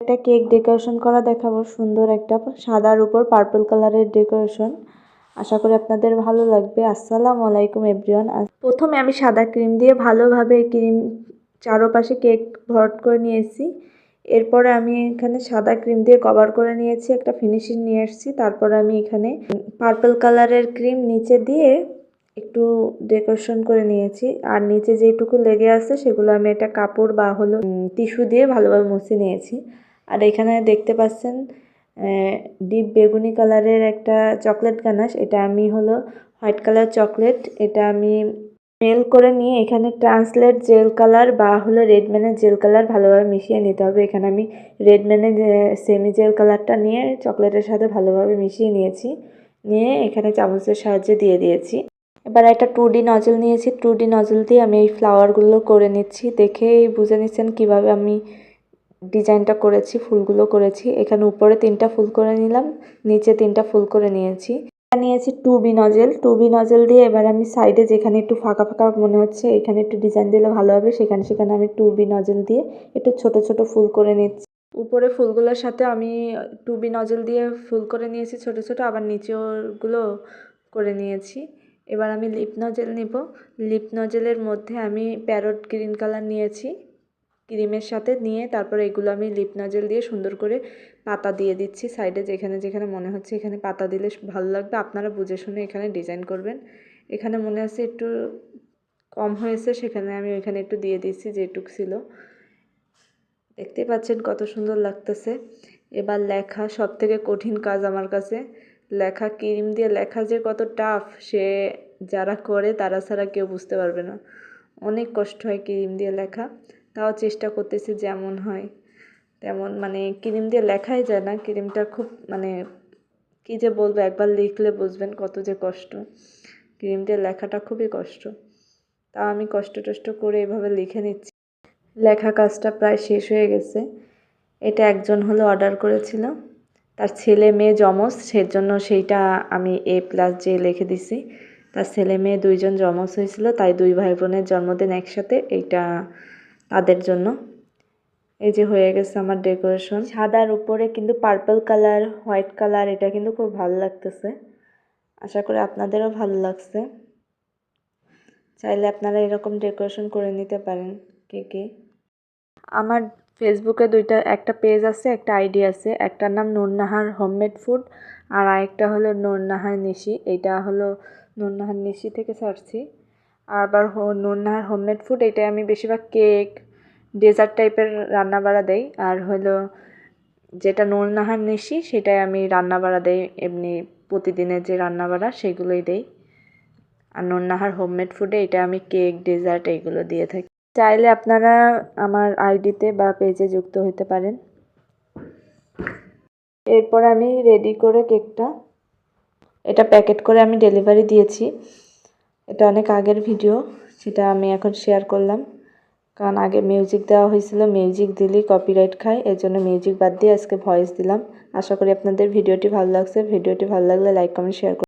একটা cake decoration করা দেখাবো, সুন্দর একটা সাদার উপর পার্পল কালারের ডেকোরেশন। আশা করি আপনাদের ভালো লাগবে। আসসালামু আলাইকুম এভরিওয়ান। প্রথমে আমি সাদা ক্রিম দিয়ে ভালোভাবে চারপাশে কেক ভর্ট করে নিয়েছি। এরপরে আমি এখানে সাদা ক্রিম দিয়ে কভার করে নিয়েছি, একটা ফিনিশিং নিয়ে এসেছি। তারপরে আমি এখানে পার্পল কালারের ক্রিম নিচে দিয়ে একটু ডেকোরেশন করে নিয়েছি। আর নিচে যেটুকু লেগে আছে সেগুলো আমি একটা কাপড় বা হলো টিস্যু দিয়ে ভালোভাবে মুছে নিয়েছি। আর এখানে দেখতে পাচ্ছেন ডিপ বেগুনি কালারের একটা চকলেট গানাশ। এটা আমি হলো হোয়াইট কালার চকলেট, এটা আমি মেল করে নিয়ে এখানে ট্রান্সলেট জেল কালার বা হলো রেডম্যানের জেল কালার ভালোভাবে মিশিয়ে নিতে হবে। এখানে আমি রেডম্যানের সেমি জেল কালারটা নিয়ে চকলেটের সাথে ভালোভাবে মিশিয়ে নিয়েছি, নিয়ে এখানে চামচের সাহায্যে দিয়ে দিয়েছি। এবার একটা 2D নজল নিয়েছি, 2D নজল দিয়ে আমি এই ফ্লাওয়ারগুলো করে নিচ্ছি। দেখেই বুঝে নিচ্ছেন কিভাবে আমি ডিজাইনটা করেছি, ফুলগুলো করেছি। এখানে উপরে 3টা ফুল করে নিলাম, নিচে 3টা ফুল করে নিয়েছি। নিয়েছি 2B নজল, 2B নজল দিয়ে এবার আমি সাইডে যেখানে একটু ফাঁকা ফাঁকা মনে হচ্ছে এখানে একটু ডিজাইন দিলে ভালো হবে, সেখানে আমি 2B নজল দিয়ে একটু ছোট ছোট ফুল করে নিচ্ছি। উপরে ফুলগুলোর সাথে আমি 2B নজল দিয়ে ফুল করে নিয়েছি ছোট ছোট, আবার নিচেরগুলো করে নিয়েছি। এবার আমি লিপ নজেল নিব। লিপ নজেলের মধ্যে আমি প্যারট গ্রিন কালার নিয়েছি ক্রিমের সাথে, নিয়ে তারপরে এগুলো আমি লিপ নজেল দিয়ে সুন্দর করে পাতা দিয়ে দিচ্ছি সাইডে, যেখানে যেখানে মনে হচ্ছে এখানে পাতা দিলে ভালো লাগবে। আপনারা বুঝে শুনে এখানে ডিজাইন করবেন। এখানে মনে হচ্ছে একটু কম হয়েছে, সেখানে আমি ওইখানে একটু দিয়ে দিচ্ছি যেটুক ছিল। দেখতে পাচ্ছেন কত সুন্দর লাগতেছে। এবার লেখা, সব থেকে কঠিন কাজ আমার কাছে লেখা। ক্রিম দিয়ে লেখা যে কত টাফ, সে যারা করে তারা ছাড়া কেউ বুঝতে পারবে না। অনেক কষ্ট হয় ক্রিম দিয়ে লেখা, তাও চেষ্টা করতেছি যেমন হয় তেমন। মানে ক্রিম দিয়ে লেখাই যায় না, ক্রিমটা খুব মানে কী যে বলবো, একবার লিখলে বুঝবেন কত যে কষ্ট। ক্রিম দিয়ে লেখাটা খুবই কষ্ট, তাও আমি কষ্ট টষ্ট করে এভাবে লিখে নিচ্ছি। লেখা কাজটা প্রায় শেষ হয়ে গেছে। এটা একজন হলো অর্ডার করেছিল, তার ছেলে মেয়ে যমজ, সেজন্য সেইটা আমি A+J লিখে দিছি। তার ছেলে মেয়ে 2জন যমজ হয়েছিল, তাই 2 ভাই বোনের জন্মদিন একসাথে, এইটা তাদের জন্য। এই যে হয়ে গেছে আমার ডেকোরেশন, সাদার উপরে কিন্তু পার্পল কালার, হোয়াইট কালার, এটা কিন্তু খুব ভালো লাগতেছে। আশা করি আপনাদেরও ভালো লাগছে। চাইলে আপনারা এরকম ডেকোরেশন করে নিতে পারেন কে। আমার ফেসবুকে একটা পেজ আছে, একটা আইডি আছে। একটার নাম নুরনাহার হোমমেড ফুড, আর আরেকটা হলো নুরনাহার নিশি। এইটা হলো নুরনাহার নিশি থেকে ছাড়ছি। আবার নুরনাহার হোমমেড ফুড, এটা আমি বেশিরভাগ কেক, ডেজার্ট টাইপের রান্নাবাড়া দেই। আর হলো যেটা নুরনাহার নিশি, সেটাই আমি রান্নাবাড়া দেই, এমনি প্রতিদিনের যে রান্নাবাড়া সেগুলোই দেই। আর নুরনাহার হোমমেড ফুডে এটা আমি কেক, ডেজার্ট এইগুলো দিয়ে থাকি। চাইলে আপনারা আমার আইডিতে বা পেজে যুক্ত হতে পারেন। এরপর আমি রেডি করে কেকটা, এটা প্যাকেট করে আমি ডেলিভারি দিয়েছি। এটা অনেক আগের ভিডিও, সেটা আমি এখন শেয়ার করলাম, কারণ আগে মিউজিক দেওয়া হয়েছিল, মিউজিক দিলেই কপিরাইট খায়, এর জন্য মিউজিক বাদ দিয়ে আজকে ভয়েস দিলাম। আশা করি আপনাদের ভিডিওটি ভালো লাগছে। ভিডিওটি ভালো লাগলে লাইক, কমেন্ট, শেয়ার